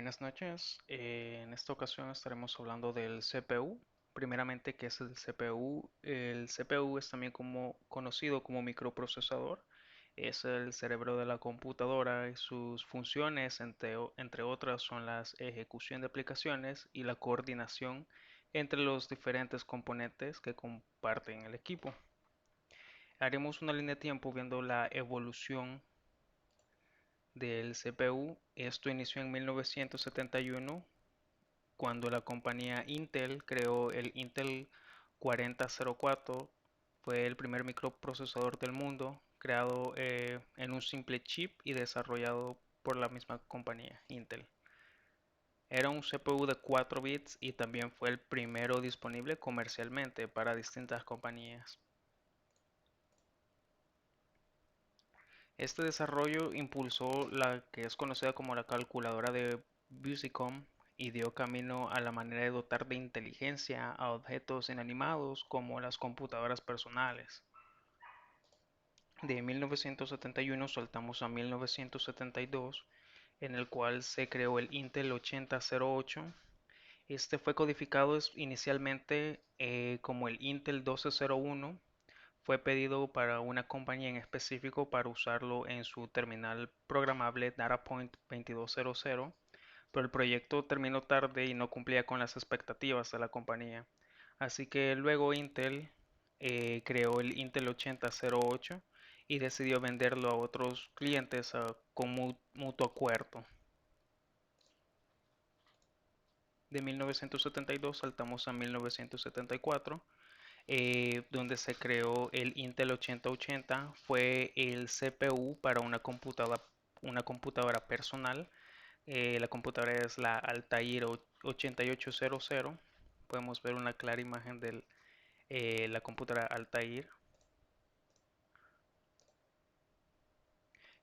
Buenas noches. En esta ocasión estaremos hablando del CPU. Primeramente, ¿qué es el CPU? El CPU es también conocido como microprocesador. Es el cerebro de la computadora y sus funciones, entre otras, son la ejecución de aplicaciones y la coordinación entre los diferentes componentes que comparten el equipo. Haremos una línea de tiempo viendo la evolución del CPU. Esto inició en 1971 cuando la compañía Intel creó el Intel 4004. Fue el primer microprocesador del mundo creado en un simple chip y desarrollado por la misma compañía Intel. Era un CPU de 4 bits y también fue el primero disponible comercialmente para distintas compañías. Este desarrollo impulsó la que es conocida como la calculadora de Busicom y dio camino a la manera de dotar de inteligencia a objetos inanimados como las computadoras personales. De 1971 saltamos a 1972, en el cual se creó el Intel 8008. Este fue codificado inicialmente como el Intel 1201. Fue pedido para una compañía en específico para usarlo en su terminal programable DataPoint 2200, pero el proyecto terminó tarde y no cumplía con las expectativas de la compañía. Así que luego Intel creó el Intel 8008 y decidió venderlo a otros clientes con mutuo acuerdo. De 1972 saltamos a 1974, donde se creó el Intel 8080. Fue el CPU para una computadora personal. La computadora es la Altair 8800. Podemos ver una clara imagen de la computadora Altair.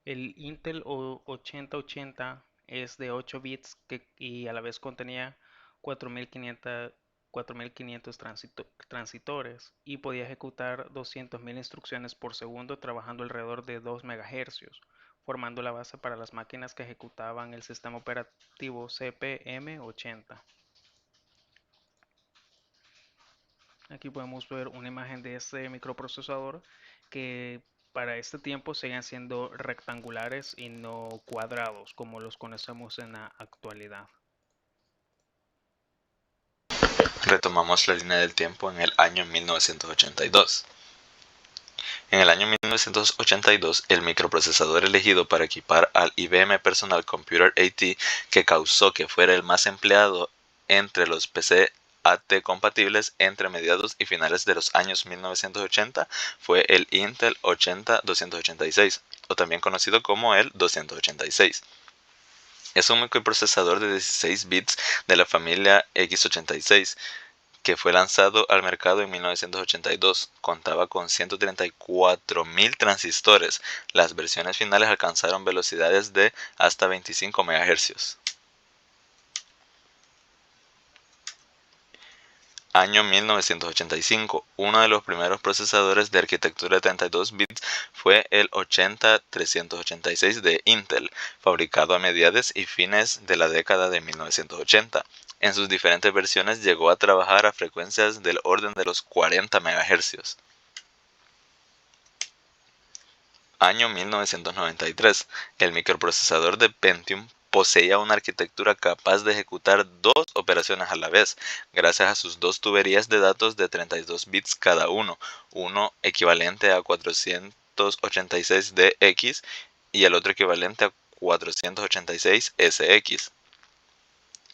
El Intel 8080 es de 8 bits y a la vez contenía 4500, 4500 transitores y podía ejecutar 200.000 instrucciones por segundo trabajando alrededor de 2 MHz, formando la base para las máquinas que ejecutaban el sistema operativo CPM80. Aquí podemos ver una imagen de este microprocesador que para este tiempo siguen siendo rectangulares y no cuadrados como los conocemos en la actualidad. Retomamos la línea del tiempo en el año 1982. En el año 1982, el microprocesador elegido para equipar al IBM Personal Computer AT, que causó que fuera el más empleado entre los PC AT compatibles entre mediados y finales de los años 1980, fue el Intel 80-286, o también conocido como el 286. Es un microprocesador de 16 bits de la familia x86 que fue lanzado al mercado en 1982. Contaba con 134.000 transistores. Las versiones finales alcanzaron velocidades de hasta 25 MHz. Año 1985. Uno de los primeros procesadores de arquitectura de 32 bits fue el 80-386 de Intel, fabricado a mediados y fines de la década de 1980. En sus diferentes versiones llegó a trabajar a frecuencias del orden de los 40 MHz. Año 1993. El microprocesador de Pentium poseía una arquitectura capaz de ejecutar dos operaciones a la vez, gracias a sus dos tuberías de datos de 32 bits cada uno equivalente a 486DX y el otro equivalente a 486SX.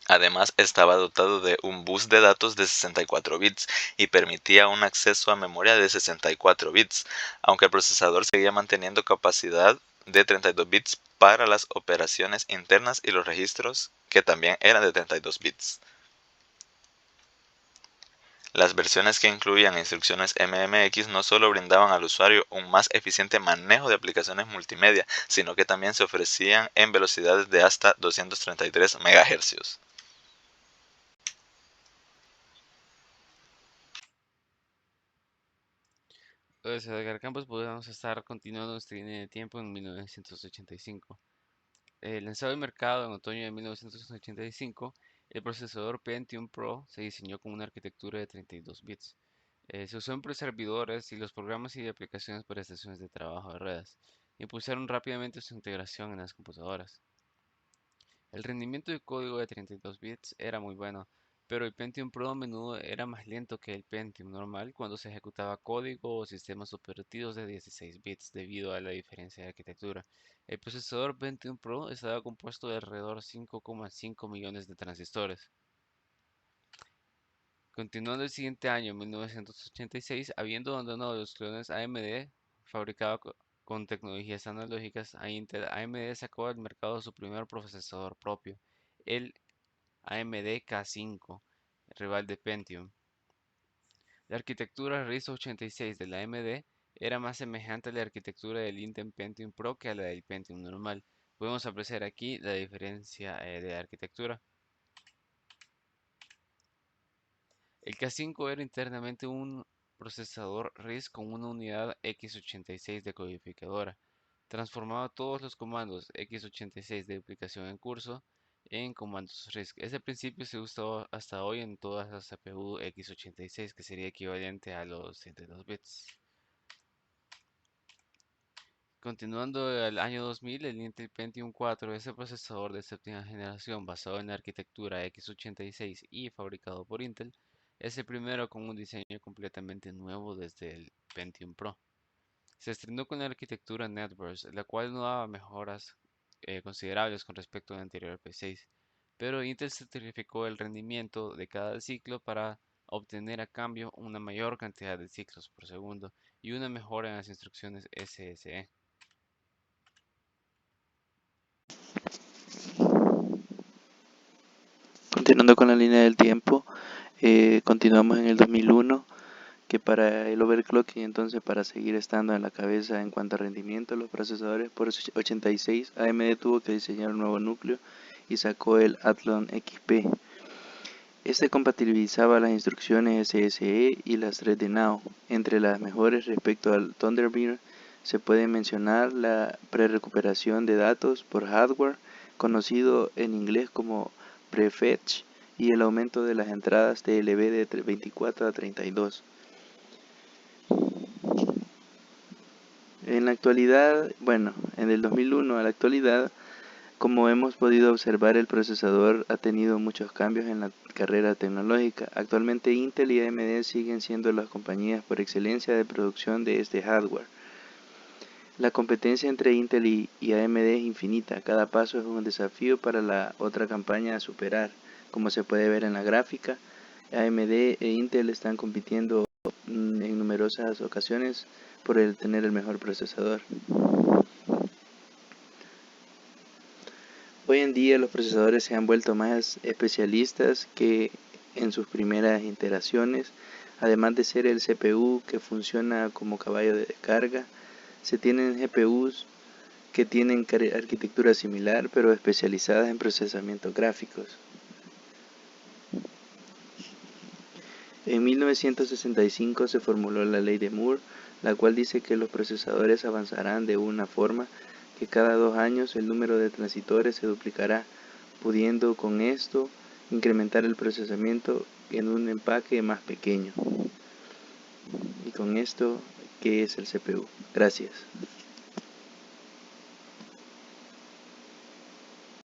Además, estaba dotado de un bus de datos de 64 bits y permitía un acceso a memoria de 64 bits, aunque el procesador seguía manteniendo capacidad de 32 bits para las operaciones internas y los registros, que también eran de 32 bits. Las versiones que incluían instrucciones MMX no solo brindaban al usuario un más eficiente manejo de aplicaciones multimedia, sino que también se ofrecían en velocidades de hasta 233 MHz. Edgar Campos, podemos estar continuando nuestra línea de tiempo en 1985. Lanzado al mercado en otoño de 1985, el procesador Pentium Pro se diseñó con una arquitectura de 32 bits. Se usó en servidores y los programas y aplicaciones para estaciones de trabajo de redes. Impulsaron rápidamente su integración en las computadoras. El rendimiento de código de 32 bits era muy bueno, pero el Pentium Pro a menudo era más lento que el Pentium normal cuando se ejecutaba código o sistemas operativos de 16 bits debido a la diferencia de arquitectura. El procesador Pentium Pro estaba compuesto de alrededor de 5,5 millones de transistores. Continuando el siguiente año, 1986, habiendo abandonado los clones AMD fabricado con tecnologías analógicas a Intel, AMD sacó al mercado su primer procesador propio, el AMD K5, rival de Pentium. La arquitectura RISC-86 de la AMD era más semejante a la arquitectura del Intel Pentium Pro que a la del Pentium normal. Podemos apreciar aquí la diferencia de arquitectura. El K5 era internamente un procesador RISC con una unidad x86 decodificadora. Transformaba todos los comandos x86 de duplicación en curso en comandos RISC. Ese principio se usa hasta hoy en todas las CPU x86, que sería equivalente a los 32 bits. Continuando al año 2000, el Intel Pentium 4, ese procesador de séptima generación basado en la arquitectura x86 y fabricado por Intel, es el primero con un diseño completamente nuevo desde el Pentium Pro. Se estrenó con la arquitectura Netburst, la cual no daba mejoras considerables con respecto al anterior P6, pero Intel certificó el rendimiento de cada ciclo para obtener a cambio una mayor cantidad de ciclos por segundo y una mejora en las instrucciones SSE. Continuando con la línea del tiempo, continuamos en el 2001, que para el overclocking, entonces para seguir estando en la cabeza en cuanto a rendimiento, los procesadores por 86, AMD tuvo que diseñar un nuevo núcleo y sacó el Athlon XP. Este compatibilizaba las instrucciones SSE y las 3D Now. Entre las mejores respecto al Thunderbird se puede mencionar la prerecuperación de datos por hardware, conocido en inglés como prefetch, y el aumento de las entradas TLB de 24 a 32. En la actualidad, en el 2001 a la actualidad, como hemos podido observar, el procesador ha tenido muchos cambios en la carrera tecnológica. Actualmente Intel y AMD siguen siendo las compañías por excelencia de producción de este hardware. La competencia entre Intel y AMD es infinita, cada paso es un desafío para la otra compañía a superar. Como se puede ver en la gráfica, AMD e Intel están compitiendo en numerosas ocasiones por tener el mejor procesador. Hoy en día los procesadores se han vuelto más especialistas que en sus primeras iteraciones. Además de ser el CPU que funciona como caballo de carga, se tienen GPUs que tienen arquitectura similar pero especializadas en procesamientos gráficos. En 1965 se formuló la ley de Moore, la cual dice que los procesadores avanzarán de una forma que cada 2 años el número de transistores se duplicará, pudiendo con esto incrementar el procesamiento en un empaque más pequeño. Y con esto, ¿qué es el CPU? Gracias.